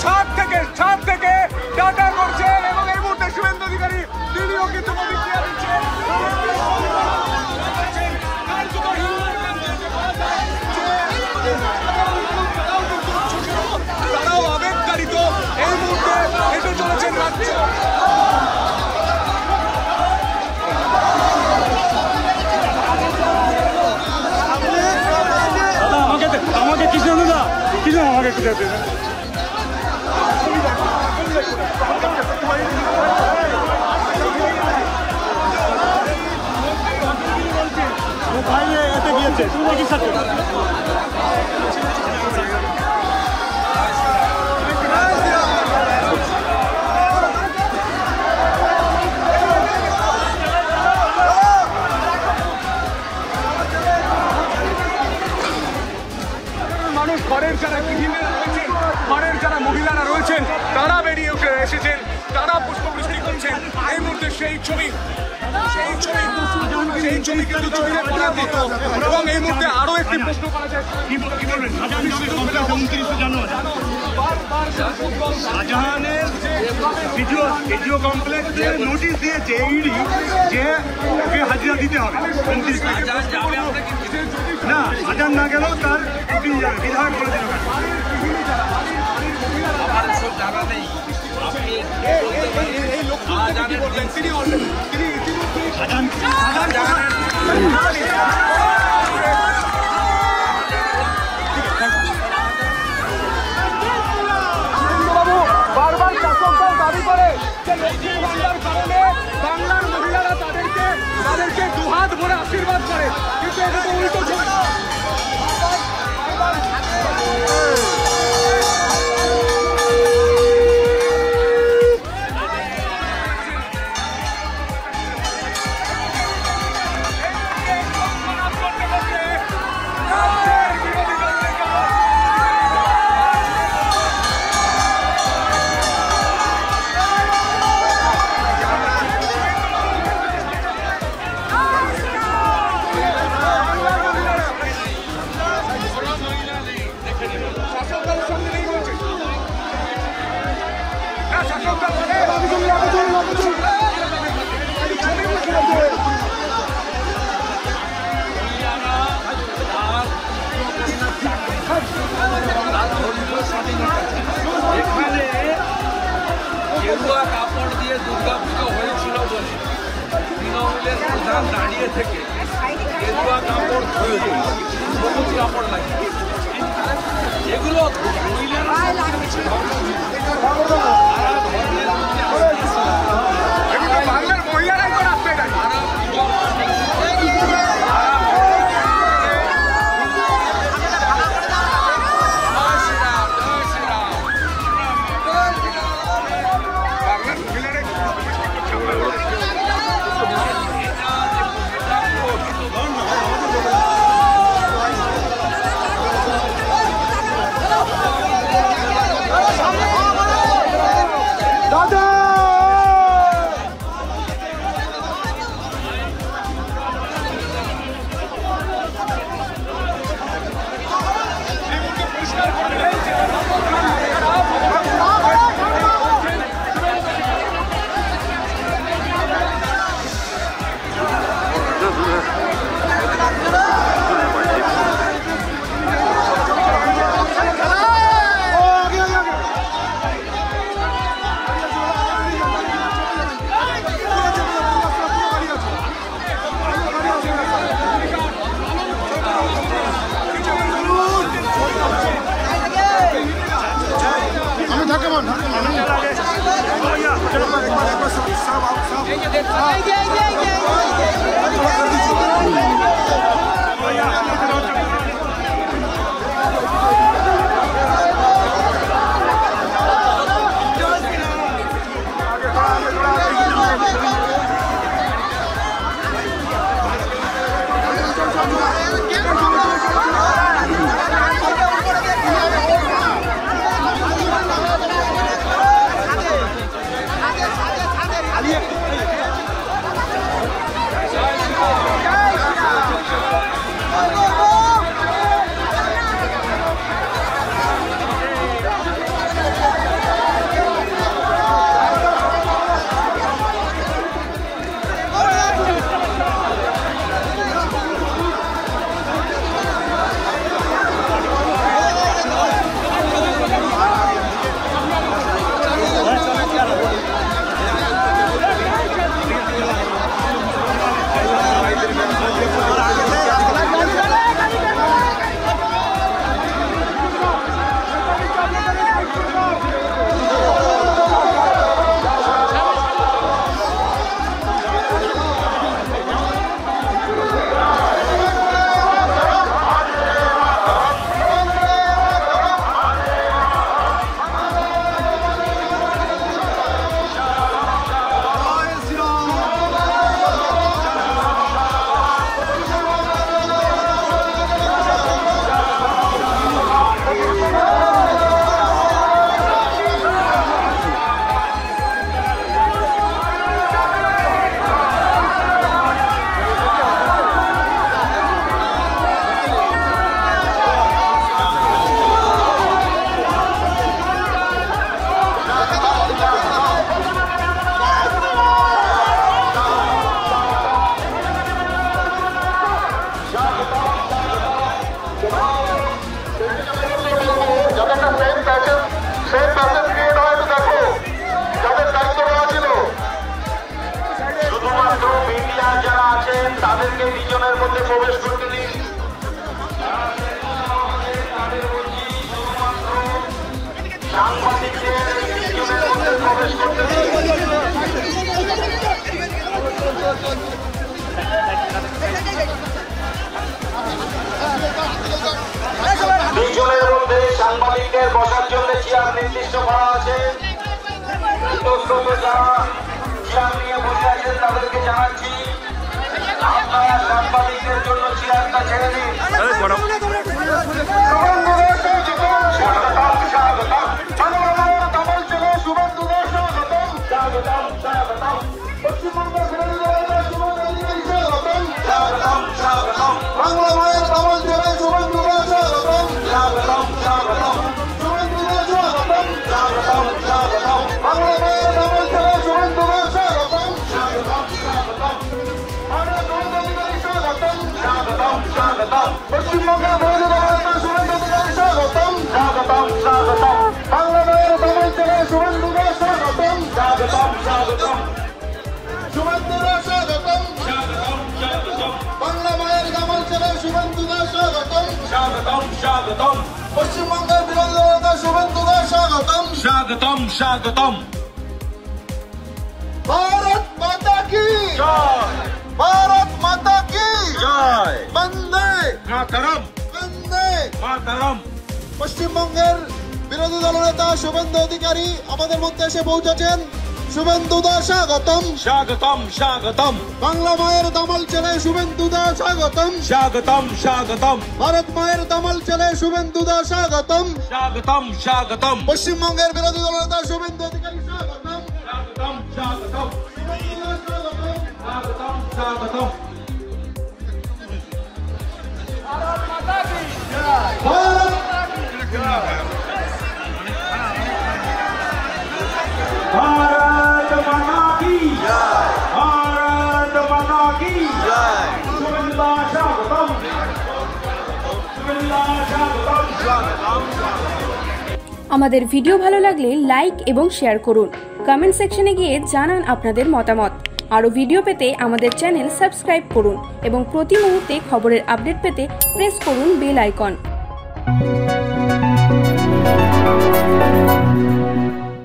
ছাদ থেকে টাটা করছেন এবং এই মুহূর্তে শুভেন্দু অধিকারী তিনিও কিন্তু প্রতিক্রিয়া দিচ্ছেন। তারাও আবেগতাড়িত এই মুহূর্তে এসে চলেছেন রাজ্য। আমাকে কিছু না কিছু আমাকে একটু দেখতে ভাই এতে গিয়েছে তুমি নাকি সাথে মানুষ ঘরের যারা গৃহিণীরা রয়েছেন, ঘরের যারা মহিলারা রয়েছেন, তারা বেরিয়ে উঠে এসেছেন, তারা পুষ্পবৃষ্টি করছেন। এই মুহূর্তে সেই ছবি কিন্তু চোখে পড়ার মতো। এবং এই মুহূর্তে আরো একটি প্রশ্ন করা যায়, শাহজাহানের ভিডিও কমপ্লেক্সে নোটিশ দিয়েছে ইডি যে ওকে হাজিরা দিতে হবে 29 তারিখ। না শাহজাহান না গেলেও তার বিধায়ক করে দিতে হবে। বারবার শাসক দল দাবি করে যে লক্ষ্মীর ভান্ডার কারণে বাংলার মহিলারা তাদেরকে দুহাত ভরে আশীর্বাদ করে, কিন্তু এটা তো উল্টো ছবি। এখানে গেরুয়া কাপড় দিয়ে দুর্গাপুজো হয়েছিল বলে তৃণমূলের প্রধান দাঁড়িয়ে থেকে গেরুয়া কাপড় সবুজ কাপড় লাগে, এগুলো বাংলার মহিলারাই তো রাস্তায় দাঁড়িয়ে। চেয়ার নির্দিষ্ট করা আছে। ইতস্তত যারা চেয়ার নিয়ে বসে আছেন তাদেরকে জানাচ্ছি আপনারা সাংবাদিকদের জন্য চেয়ারটা ছেড়ে দিন। বাংলা মায়ের দামল ছেড়ে শুভেন্দুদের স্বাগতম স্বাগতম স্বাগতম শুভেন্দুদের স্বাগতম স্বাগতম স্বাগতম বাংলা মায়ের দামল ছেড়ে শুভেন্দুদের স্বাগতম স্বাগতম স্বাগতম স্বাগতম স্বাগতম স্বাগতম পশ্চিমবঙ্গের বৈধ নেতা শুভেন্দুদের স্বাগতম স্বাগতম স্বাগতম বাংলা মায়ের দামল ছেড়ে শুভেন্দুদের স্বাগতম স্বাগতম স্বাগতম শুভেন্দুদের স্বাগতম স্বাগতম স্বাগতম বাংলা মায়ের দামল ছেড়ে শুভেন্দুদের স্বাগতম স্বাগতম স্বাগতম পশ্চিমবঙ্গের বিরোধী দলনেতা শুভেন্দুদের স্বাগতম স্বাগতম স্বাগতম ভারত মাতা কি জয় ভারত মাতা কি জয় বন্দে মাতরম বন্দে মাতরম পশ্চিমবঙ্গের বিরোধী দলনেতা শুভেন্দু অধিকারী আমাদের মধ্যে এসে পৌঁছেছেন। শুভেন্দুদা স্বাগতম স্বাগতম স্বাগতম বাংলা মায়ের দামল ছেলে শুভেন্দুদা স্বাগতম স্বাগতম স্বাগতম ভারত মায়ের দামল ছেলে শুভেন্দুদা স্বাগতম স্বাগতম স্বাগতম পশ্চিমবঙ্গের বিরোধী দলনেতা শুভেন্দু অধিকারী স্বাগতম স্বাগতম স্বাগতম স্বাগতম স্বাগতম ভারত মাতা কি জয় ভারত মাতা কি জয় ভারত মাতা কি জয় শুভেন্দুদা স্বাগতম শুভেন্দুদা স্বাগতম স্বাগতম আমাদের ভিডিও ভালো লাগলে লাইক এবং শেয়ার করুন। কমেন্ট সেকশনে গিয়ে জানান আপনাদের মতামত। আরও ভিডিও পেতে আমাদের চ্যানেল সাবস্ক্রাইব করুন এবং প্রতি মুহূর্তে খবরের আপডেট পেতে প্রেস করুন বেল আইকন।